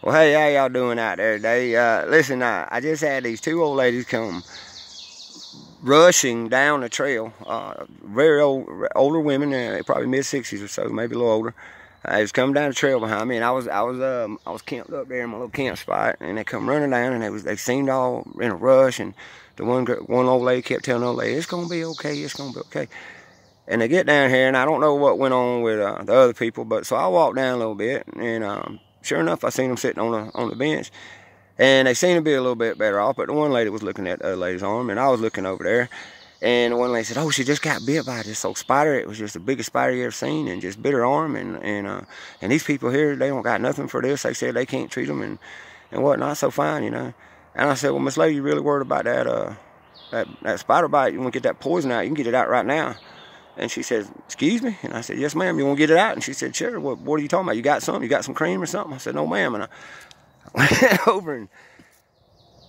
Well, hey, how y'all doing out there today? Listen, I just had these two old ladies come rushing down the trail. Very older women, probably mid-60s or so, maybe a little older. They was coming down the trail behind me, and I was camped up there in my little camp spot, and they come running down, and they seemed all in a rush, and the one old lady kept telling the old lady, "It's gonna be okay, it's gonna be okay." And they get down here, and I don't know what went on with the other people, but so I walked down a little bit, and sure enough, I seen them sitting on the bench, and they seemed to be a little bit better off. But the one lady was looking at the other lady's arm, and I was looking over there, and the one lady said, "Oh, she just got bit by this old spider. It was just the biggest spider you ever seen, and just bit her arm. And these people here, they don't got nothing for this. They said they can't treat them and whatnot. So fine, you know." And I said, "Well, Miss Lady, you really worried about that spider bite? You want to get that poison out? You can get it out right now." And she said, "Excuse me?" And I said, "Yes, ma'am. You want to get it out?" And she said, "Sure. What are you talking about? You got something? You got some cream or something?" I said, "No, ma'am." And I went over and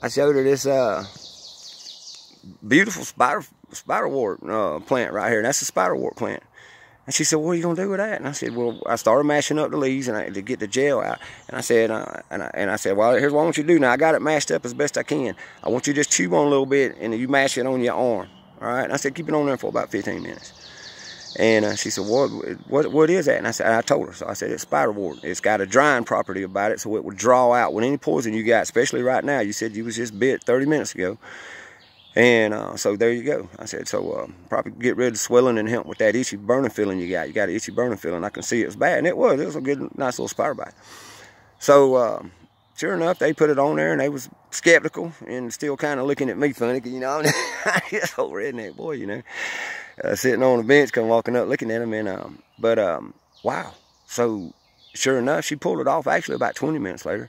I showed her this beautiful spiderwort plant right here. And that's a spiderwort plant. And she said, "What are you gonna do with that?" And I said, "Well, I started mashing up the leaves to get the gel out." And I said, "Well, here's what I want you to do. Now I got it mashed up as best I can. I want you to just chew on a little bit and you mash it on your arm. All right?" And I said, "Keep it on there for about 15 minutes." And she said, what is that?" And I told her. So I said, "It's spiderwort. It's got a drying property about it, so it would draw out with any poison you got, especially right now. You said you was just bit 30 minutes ago. And so there you go." I said, "So probably get rid of the swelling and help with that itchy burning feeling you got. You got an itchy burning feeling. I can see it was bad." And it was a good, nice little spider bite. So sure enough, they put it on there, and they was skeptical and still kind of looking at me funny, you know. I'm just old redneck boy, you know. Sitting on the bench, come walking up, looking at him, and wow. So sure enough, she pulled it off. Actually, about 20 minutes later,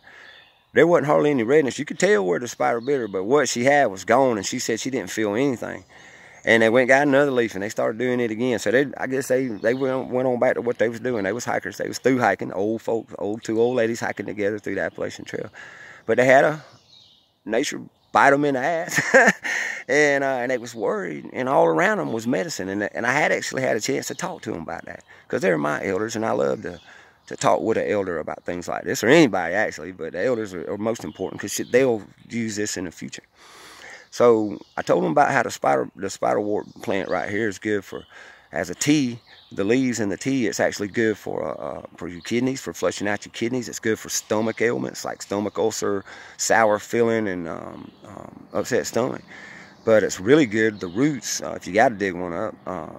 there wasn't hardly any redness. You could tell where the spider bit her, but what she had was gone, and she said she didn't feel anything. And they went and got another leaf, and they started doing it again. So I guess they went on back to what they was doing. They was hikers. They was through hiking. Old folks, two old ladies hiking together through the Appalachian Trail. But they had a nature bite them in the ass. And they was worried, and all around them was medicine. And I had actually had a chance to talk to them about that, because they're my elders, and I love to talk with an elder about things like this, or anybody actually, but the elders are most important, because they'll use this in the future. So I told them about how the spiderwort plant right here is good as a tea. The leaves and the tea, it's actually good for your kidneys, for flushing out your kidneys. It's good for stomach ailments like stomach ulcer, sour feeling, and upset stomach. But it's really good. The roots, if you got to dig one up,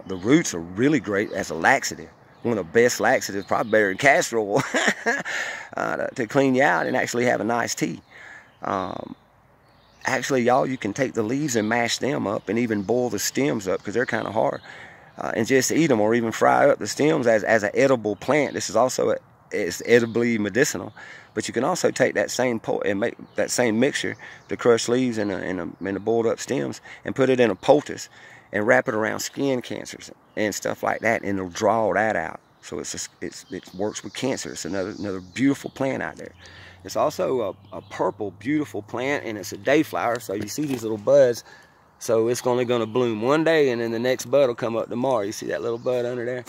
the roots are really great as a laxative. One of the best laxatives, probably better than castor oil, to clean you out and actually have a nice tea. Actually, y'all, you can take the leaves and mash them up, and even boil the stems up, because they're kind of hard. And just eat them, or even fry up the stems as an edible plant. This is also it's edibly medicinal, but you can also take that same and make that same mixture, the crushed leaves and the boiled up stems, and put it in a poultice and wrap it around skin cancers and stuff like that, and it'll draw that out. So it works with cancer. It's another beautiful plant out there. It's also a purple, beautiful plant, and it's a day flower. So you see these little buds. So it's only going to bloom one day, and then the next bud will come up tomorrow. You see that little bud under there?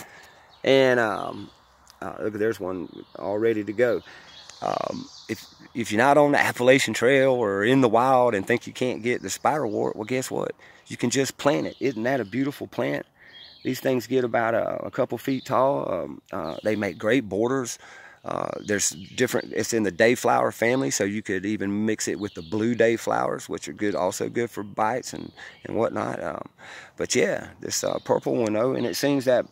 And look, there's one all ready to go. If you're not on the Appalachian Trail or in the wild and think you can't get the spiderwort, well, guess what? You can just plant it. Isn't that a beautiful plant? These things get about a couple feet tall. They make great borders. There's different, it's in the dayflower family, so you could even mix it with the blue dayflowers, which are good, also good for bites and whatnot. But yeah, this purple one though, and it seems that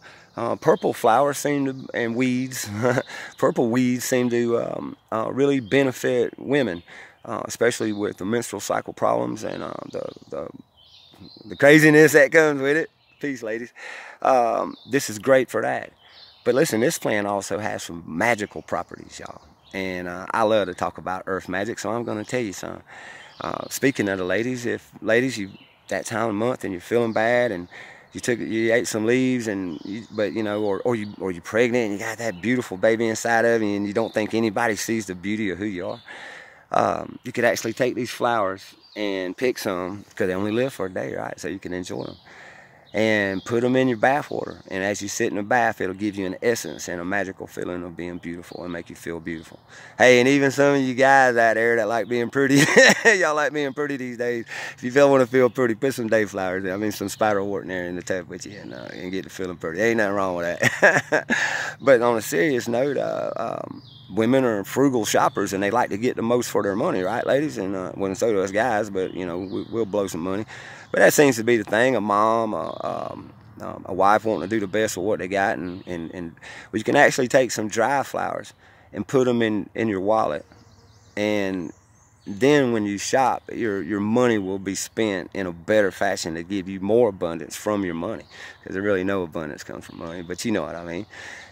purple flowers seem to, and weeds, purple weeds seem to really benefit women, especially with the menstrual cycle problems and the craziness that comes with it. Peace, ladies. This is great for that. But listen, this plant also has some magical properties, y'all. And I love to talk about earth magic, so I'm going to tell you some. Speaking of the ladies, if ladies, you that time of month and you're feeling bad and you ate some leaves, but you know, or you're pregnant and you got that beautiful baby inside of you, and you don't think anybody sees the beauty of who you are, you could actually take these flowers and pick some, because they only live for a day, right? So you can enjoy them. and put them in your bath water. And as you sit in the bath, it'll give you an essence and a magical feeling of being beautiful and make you feel beautiful. Hey, and even some of you guys out there that like being pretty, y'all like being pretty these days. If you want to feel pretty, put some day flowers in. I mean, some spiderwort in there in the tub with you and get to feeling pretty. Ain't nothing wrong with that. But on a serious note, women are frugal shoppers and they like to get the most for their money, right, ladies? And well, so do us guys, but you know, we'll blow some money. But that seems to be the thing. A mom, a wife wanting to do the best with what they got, and you can actually take some dry flowers and put them in your wallet, and then when you shop, your money will be spent in a better fashion to give you more abundance from your money, because there really no abundance comes from money, but you know what I mean.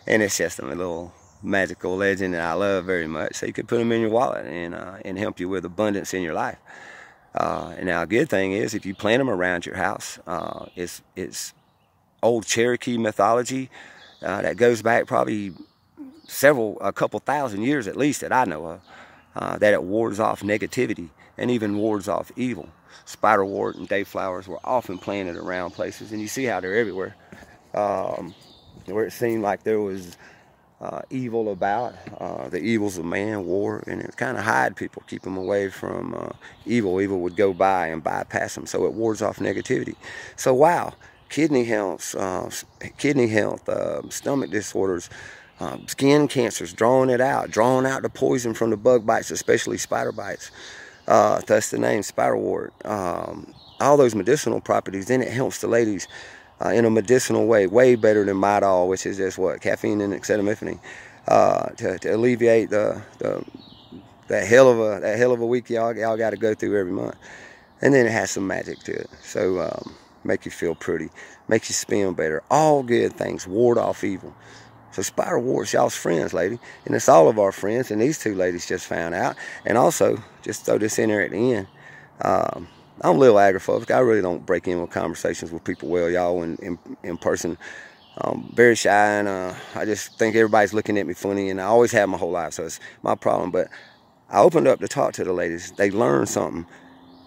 And it's just a little magical legend that I love very much. So you could put them in your wallet and help you with abundance in your life. And now a good thing is if you plant them around your house, it's old Cherokee mythology that goes back probably a couple thousand years at least that I know of, that it wards off negativity and even wards off evil. Spiderwort and dayflowers were often planted around places, and you see how they're everywhere. Where it seemed like there was evil about, the evils of man, war, and it kind of hide people, keep them away from evil. Evil would go by and bypass them, so it wards off negativity. So wow, kidney health, stomach disorders, skin cancers, drawing out the poison from the bug bites, especially spider bites. That's the name, spiderwort. All those medicinal properties. Then it helps the ladies in a medicinal way better than Midol, which is just what, caffeine and acetaminophen, to alleviate that hell of a week y'all got to go through every month. And then it has some magic to it, so make you feel pretty, make you spin better. All good things, ward off evil. So spiderwort's y'all's friends, lady, and it's all of our friends. And these two ladies just found out. And also, just throw this in there at the end. I'm a little agoraphobic. I really don't break in with conversations with people well, y'all, in person. Very shy, and I just think everybody's looking at me funny, and I always have my whole life, so it's my problem. But I opened up to talk to the ladies. They learned something.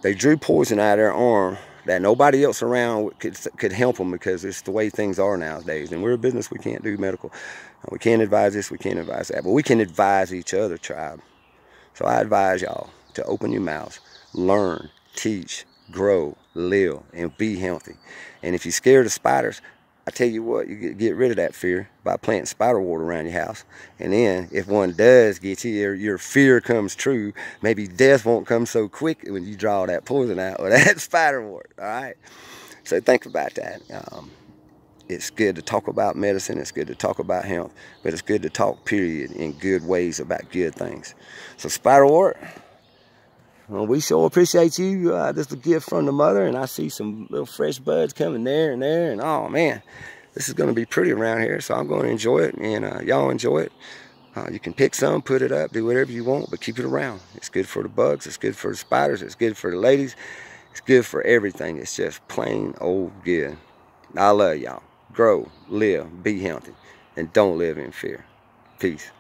They drew poison out of their arm that nobody else around could help them, because it's the way things are nowadays. And we're a business, we can't do medical. We can't advise this, we can't advise that, but we can advise each other, tribe. So I advise y'all to open your mouths, learn, teach, grow, live, and be healthy. And if you're scared of spiders, I tell you what, you get rid of that fear by planting spiderwort around your house. And then if one does get you, your fear comes true, maybe death won't come so quick when you draw that poison out with that spiderwort, all right? So think about that. It's good to talk about medicine, it's good to talk about health, but it's good to talk, period, in good ways about good things. So spiderwort, well, we sure appreciate you. This is a gift from the mother, and I see some little fresh buds coming there, and oh man, this is going to be pretty around here, so I'm going to enjoy it, and y'all enjoy it. You can pick some, put it up, do whatever you want, but keep it around. It's good for the bugs, it's good for the spiders, it's good for the ladies, it's good for everything. It's just plain old good. I love y'all. Grow, live, be healthy, and don't live in fear. Peace.